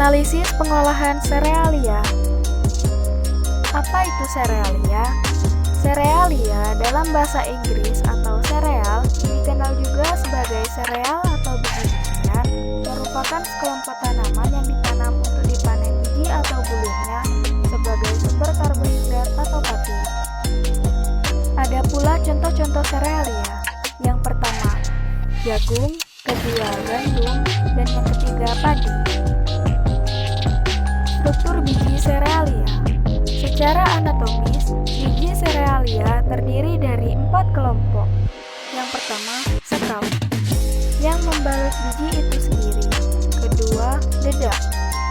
Analisis pengolahan serealia. Apa itu serealia? Serealia dalam bahasa Inggris atau sereal dikenal juga sebagai sereal atau biji-bijian, merupakan sekelompok tanaman yang ditanam untuk dipanen biji atau buahnya sebagai sumber karbohidrat atau pati. Ada pula contoh-contoh serealia. Yang pertama, jagung, kedua gandum, dan yang ketiga padi. Struktur biji serealia. Secara anatomis, biji serealia terdiri dari 4 kelompok. Yang pertama, sprout, yang membalut biji itu sendiri. Kedua, dedak,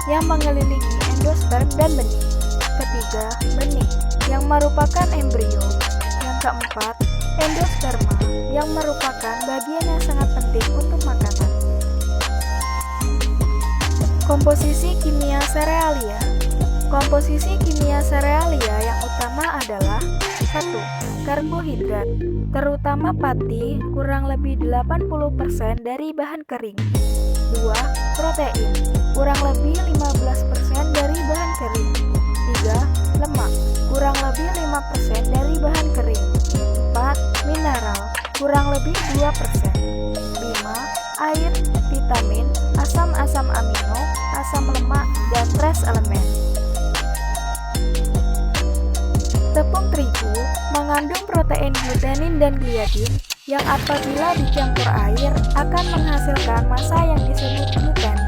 yang mengelilingi endosperm dan benih. Ketiga, benih, yang merupakan embrio. Yang keempat, endosperma, yang merupakan bagian yang sangat penting untuk makanan. Komposisi kimia serealia. Komposisi kimia serealia yang utama adalah 1. Karbohidrat, terutama pati, kurang lebih 80% dari bahan kering. 2. Protein, kurang lebih 15% dari bahan kering. 3. Lemak, kurang lebih 5% dari bahan kering. 4. Mineral, kurang lebih 2%. 5. Air, vitamin, asam-asam amino, asam lemak, dan trace elemen. Tepung terigu mengandung protein glutenin dan gliadin yang apabila dicampur air akan menghasilkan massa yang disebut gluten.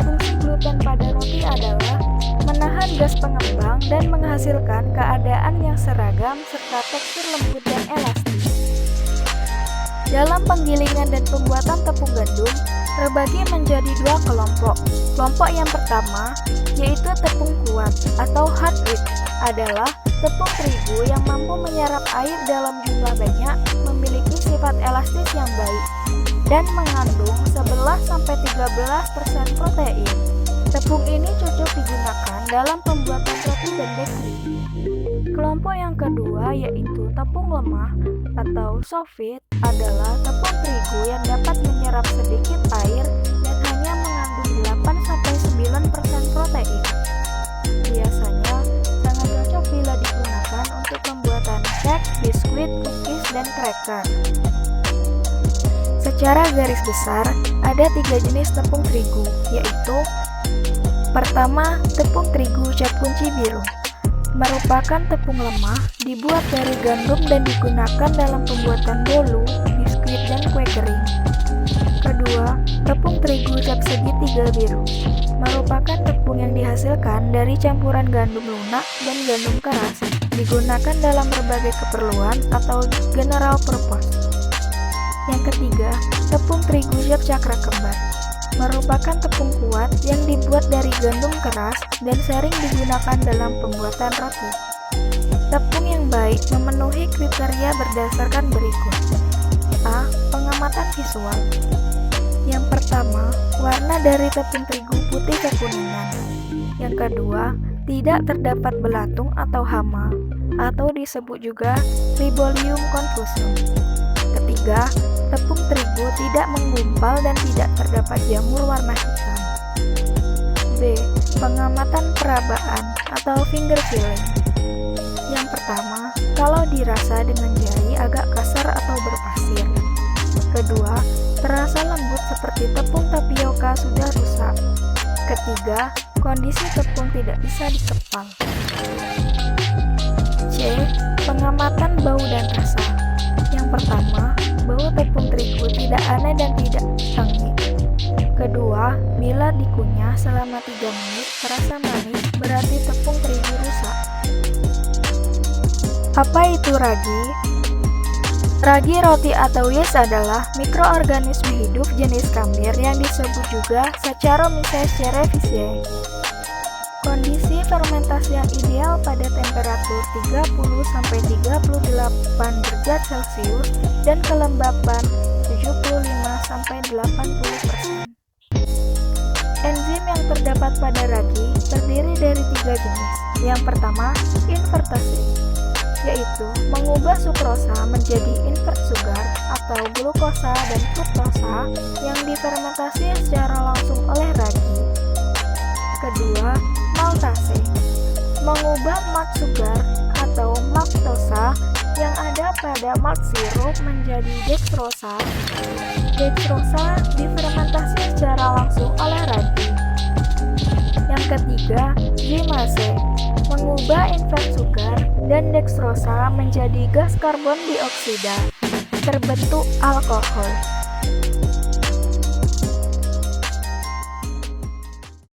Fungsi gluten pada roti adalah menahan gas pengembang dan menghasilkan keadaan yang seragam serta tekstur lembut dan elastis. Dalam penggilingan dan pembuatan tepung gandum terbagi menjadi 2 kelompok. Kelompok yang pertama yaitu tepung kuat atau hard wheat adalah tepung terigu yang mampu menyerap air dalam jumlah banyak, memiliki sifat elastis yang baik, dan mengandung 11-13% protein. Tepung ini cocok digunakan dalam pembuatan roti dan bakery. Kelompok yang kedua yaitu tepung lemah atau soft wheat adalah tepung terigu yang dapat menyerap sedikit air dan hanya mengandung 8-9% protein. Biasanya sangat cocok bila digunakan untuk pembuatan cake, biskuit, cookies, dan cracker. Secara garis besar, ada 3 jenis tepung terigu, yaitu pertama, tepung terigu cap kunci biru. Merupakan tepung lemah, dibuat dari gandum dan digunakan dalam pembuatan bolu, biskuit, dan kue kering. Kedua, tepung terigu cap segitiga biru. Merupakan tepung yang dihasilkan dari campuran gandum lunak dan gandum keras, digunakan dalam berbagai keperluan atau general purpose. Yang ketiga, tepung terigu cap cakra kembar. Merupakan tepung kuat yang dibuat dari gandum keras dan sering digunakan dalam pembuatan roti. Tepung yang baik memenuhi kriteria berdasarkan berikut. A. Pengamatan visual. Yang pertama, warna dari tepung terigu putih kekuningan. Yang kedua, tidak terdapat belatung atau hama, atau disebut juga Ribolium confusum. Ketiga, tepung terigu tidak menggumpal dan tidak terdapat jamur warna hitam. B. Pengamatan perabaan atau finger feeling. Yang pertama, kalau dirasa dengan jari agak kasar atau berpasir. Kedua, terasa lembut seperti tepung tapioka sudah rusak. Ketiga, kondisi tepung tidak bisa dikepal. C. Pengamatan bau dan rasa. Yang pertama, bau tepung terigu tidak aneh dan tidak sengit. Kedua, bila dikunyah selama 3 menit terasa manis, berarti tepung terigu rusak. Apa itu ragi? Ragi roti atau yeast adalah mikroorganisme hidup jenis kambir yang disebut juga Saccharomyces cerevisiae. Kondisi fermentasi yang ideal pada temperatur 30-38 derajat Celcius dan kelembapan 75-80%. Enzim yang terdapat pada ragi terdiri dari 3 jenis. Yang pertama, invertase, yaitu mengubah sukrosa menjadi invert sugar atau glukosa dan fruktosa yang difermentasi secara langsung oleh ragi. kedua, maltase, mengubah malt sugar atau maltosa yang ada pada malt sirup menjadi dextrosa. Dextrosa difermentasi secara langsung oleh ragi. Yang ketiga, zymase, mengubah invert sugar dan dextrosa menjadi gas karbon dioksida, terbentuk alkohol.